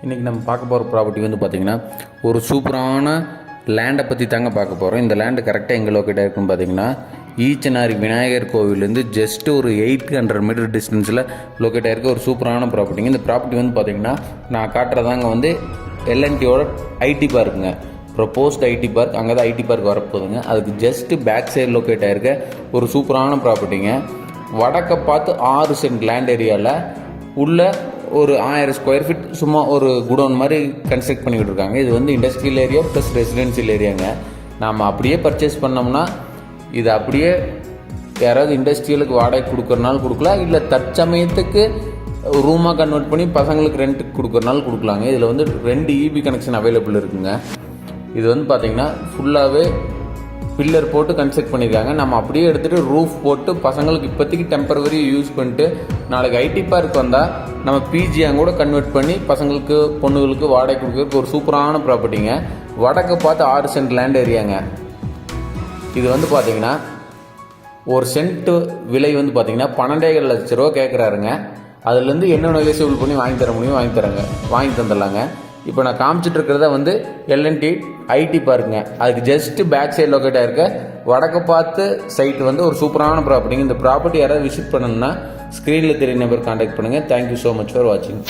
இன்றைக்கி நம்ம பார்க்க போகிற ப்ராப்பர்ட்டி வந்து பார்த்திங்கன்னா ஒரு சூப்பரான லேண்டை பற்றி தாங்க பார்க்க போகிறோம். இந்த லேண்டு கரெக்டாக எங்கே லொக்கேட் ஆகிருக்குன்னு பார்த்தீங்கன்னா ஈச்சனாரி விநாயகர் கோவிலேருந்து ஜஸ்ட் ஒரு 800 மீட்டர் டிஸ்டன்ஸில் லொக்கேட் ஆகிருக்க ஒரு சூப்பரான ப்ராப்பர்ட்டிங்க. இந்த ப்ராப்பர்ட்டி வந்து பார்த்திங்கன்னா நான் காட்டுறதாங்க வந்து எல்என்டியோட ஐடி பார்க்குங்க, ப்ரொப்போஸ்ட் ஐடி பார்க். அங்கே தான் ஐடி பார்க் வரப்போகுதுங்க. அதுக்கு ஜஸ்ட்டு பேக் சைடு லொக்கேட் ஆகிருக்க ஒரு சூப்பரான ப்ராப்பர்ட்டிங்க. வடக்க பார்த்து 6 சென்ட் லேண்ட் ஏரியாவில் உள்ள ஒரு 1000 ஸ்கொயர் ஃபீட் சும்மா ஒரு குடோன் மாதிரி கன்ஸ்ட்ரக்ட் பண்ணிக்கிட்டு இருக்காங்க. இது வந்து இண்டஸ்ட்ரியல் ஏரியா ப்ளஸ் ரெசிடென்ஷியல் ஏரியாங்க. நாம் அப்படியே பர்ச்சேஸ் பண்ணோம்னா இது அப்படியே யாராவது இண்டஸ்ட்ரியலுக்கு வாடகை கொடுக்குறனாலும் கொடுக்கலாம், இல்லை தற்சமயத்துக்கு ரூமாக கன்வெர்ட் பண்ணி பசங்களுக்கு ரெண்ட்டுக்கு கொடுக்குறனாலும் கொடுக்கலாங்க. இதில் வந்து 2 இபி கனெக்ஷன் அவைலபிள் இருக்குங்க. இது வந்து பார்த்திங்கன்னா ஃபுல்லாகவே பில்லர் போட்டு கன்ஸ்ட்ரக்ட் பண்ணியிருக்காங்க. நம்ம அப்படியே எடுத்துகிட்டு ரூஃப் போட்டு பசங்களுக்கு இப்போதைக்கு டெம்பரவரி யூஸ் பண்ணிட்டு நாளைக்கு ஐடி பார்க் வந்தால் நம்ம பிஜியாக கூட கன்வெர்ட் பண்ணி பசங்களுக்கு பொண்ணுங்களுக்கு வாடகை கொடுக்குறதுக்கு ஒரு சூப்பரான ப்ராப்பர்ட்டிங்க. வடக்கு பார்த்து 6 சென்ட் லேண்ட் ஏரியாங்க. இது வந்து பார்த்திங்கன்னா ஒரு சென்ட்டு விலை வந்து பார்த்திங்கன்னா 12.5 லட்ச ரூபா கேட்குறாருங்க. அதுலேருந்து என்ன நெகோசியபிள் பண்ணி வாங்கி தந்துடலாங்க. இப்போ நான் காமிச்சிட்டு இருக்கிறத வந்து எல்என்டி ஐடி பார்க்குங்க. அதுக்கு ஜஸ்ட்டு பேக் சைடு லொக்கேட் ஆகிருக்க வடக்கு பார்த்து சைட்டு வந்து ஒரு சூப்பரான ப்ராப்பர்ட்டிங்க. இந்த ப்ராப்பர்ட்டி யாராவது விசிட் பண்ணணும்னா ஸ்க்ரீனில் தெரிய நம்பர் கான்டாக்ட் பண்ணுங்கள். தேங்க்யூ ஸோ மச் ஃபார் வாட்சிங்.